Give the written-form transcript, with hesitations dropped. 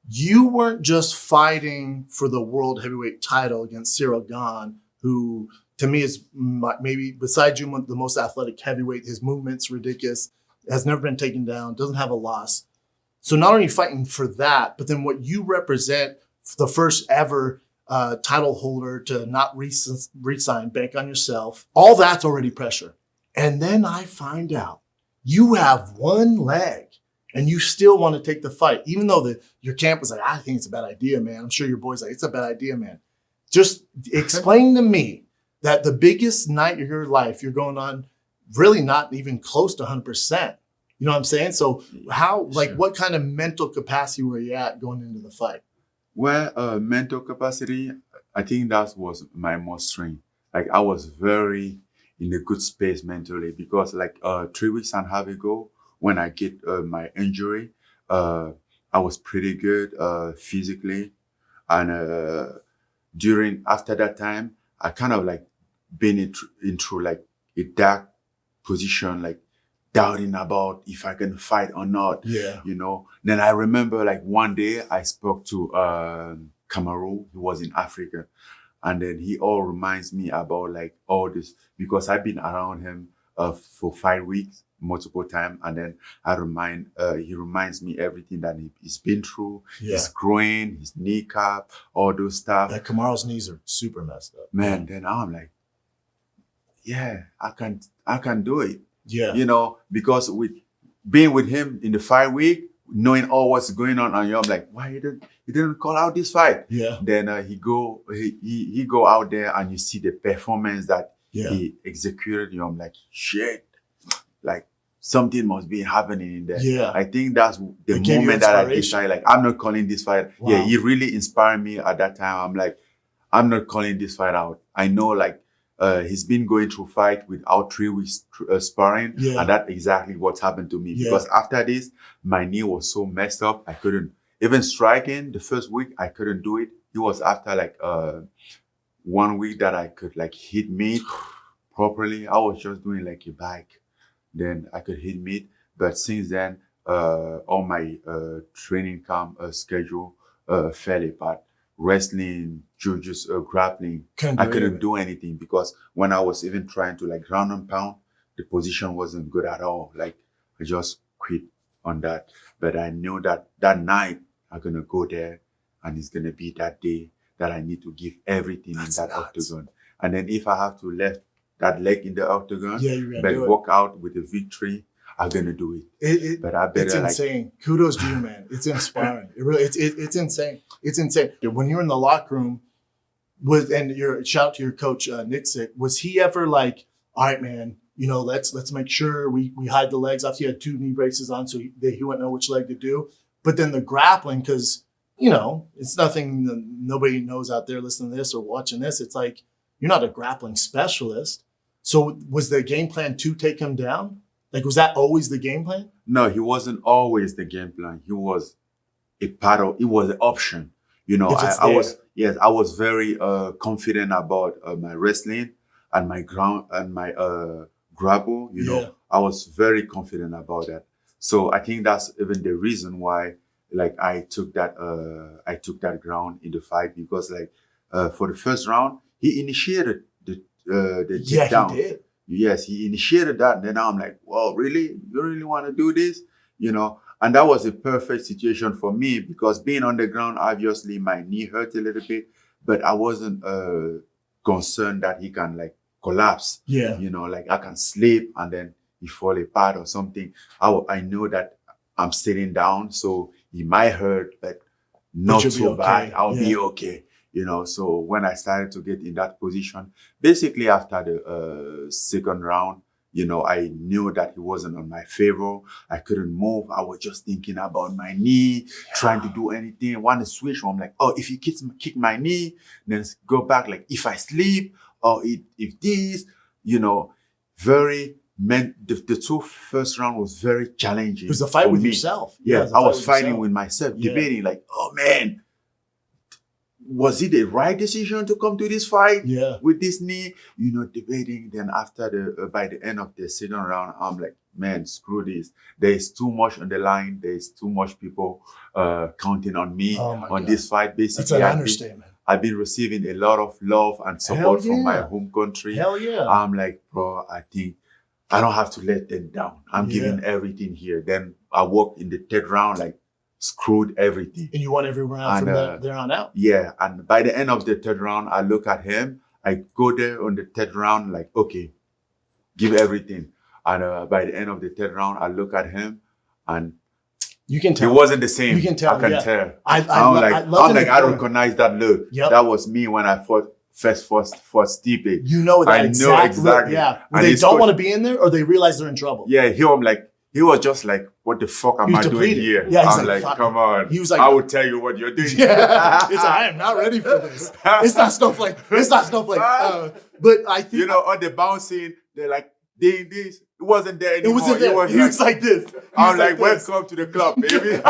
you weren't just fighting for the world heavyweight title against Ciryl Gane, who to me is maybe besides you the most athletic heavyweight. His movement's ridiculous, has never been taken down, doesn't have a loss. So not only fighting for that, but then what you represent, the first ever title holder to not re-sign, bank on yourself, all that's already pressure. And then I find out you have one leg and you still want to take the fight, even though your camp was like, I think it's a bad idea, man. I'm sure your boy's like, it's a bad idea, man. Just explain to me that the biggest night of your life, you're going on really not even close to 100%. You know what I'm saying? So how, like, what kind of mental capacity were you at going into the fight? Well, mental capacity, I think that was my most strength. Like, I was very in a good space mentally because, like, 3 weeks and a half ago, when I get my injury, I was pretty good physically. And after that time, I kind of like been into like a dark position, like doubting about if I can fight or not. Yeah. You know, then I remember like one day I spoke to Cameroon. He was in Africa. And then he all reminds me about like all this because I've been around him for 5 weeks multiple times. And then he reminds me everything that he's been through, his groin, his kneecap, all those stuff. Yeah, Kamaru's knees are super messed up. Man, then I'm like, yeah, I can do it. Yeah. You know, because with being with him in the 5 week, knowing all what's going on, and I'm like, why he didn't call out this fight? Yeah. Then he go out there and you see the performance that he executed. You know, I'm like, shit, like something must be happening in there. Yeah. I think that's the moment that I decided, like, I'm not calling this fight. Wow. Yeah, he really inspired me at that time. I'm like, I'm not calling this fight out. I know, like, he's been going through fight without 3 weeks sparring. Yeah. And that's exactly what happened to me. Yeah. Because after this, my knee was so messed up. I couldn't even striking the first week. I couldn't do it. It was after like 1 week that I could like hit meat properly. I was just doing like a bike. Then I could hit meat. But since then, all my training camp schedule fell apart. Wrestling, jiu-jitsu, grappling, I couldn't do anything because when I was even trying to like ground and pound, the position wasn't good at all. Like I just quit on that. But I knew that that night I'm going to go there and it's going to be that day that I need to give everything in that octagon. And then if I have to left that leg in the octagon, but walk out with a victory, I'm gonna do it. But I better. It's insane. Like, kudos to you, man. It's inspiring. It really, it's insane. It's insane. When you're in the locker room and shout out to your coach Thiccc, was he ever like, all right, man, you know, let's make sure we hide the legs off. He had 2 knee braces on, so he wouldn't know which leg to do. But then the grappling, because you know, it's nothing nobody knows out there listening to this or watching this. It's like you're not a grappling specialist. So was the game plan to take him down? Like, was that always the game plan? No, he wasn't always the game plan. He was a part of, it was an option. You know, I was very confident about my wrestling and my ground and my grapple. You know, I was very confident about that. So I think that's even the reason why, like, I took that ground in the fight because, like, for the first round, he initiated the takedown. He did. Yes, he initiated that. Then I'm like, well, really? You really want to do this? You know, and that was a perfect situation for me because being on the ground, obviously my knee hurt a little bit, but I wasn't concerned that he can like collapse. Yeah. You know, like I can sleep and then he fall apart or something. I know that I'm sitting down, so he might hurt, but not so bad. I'll be okay. You know, so when I started to get in that position, basically after the second round, you know, I knew that he wasn't on my favor. I couldn't move. I was just thinking about my knee, trying to do anything. I want to switch. I'm like, oh, if he kick my knee, then go back. Like if I sleep or if this, you know, the 2 first round was very challenging. It was a fight with yourself. Yeah, I was fighting with myself, debating like, oh man, was it the right decision to come to this fight with this knee? Debating. Then after by the end of the second round, I'm like, man, screw this. There's too much on the line. There's too much people counting on me this fight. Basically, that's an understatement. I've been receiving a lot of love and support from my home country. Hell yeah. I'm like, bro, I think I don't have to let them down. I'm giving everything here. Then I walked in the third round, like, screwed everything. And you won every round from there on out. Yeah. And by the end of the third round, I look at him. I go there on the third round, like, okay, give everything. And by the end of the third round, I look at him and you can tell. It wasn't the same. You can tell. I can tell. I recognize that look. Yep. That was me when I fought Stipe. You know that exactly. Look, yeah. They don't want to be in there or they realize they're in trouble. Yeah, he was just like, what the fuck am I doing here? Yeah, I'm like, come on. He was like, I will tell you what you're doing. Yeah. It's like, I am not ready for this. It's not snowflake. But I think on the bouncing, they're like, doing this. It wasn't there anymore. It wasn't there. He was like this. I'm like, welcome to the club, baby.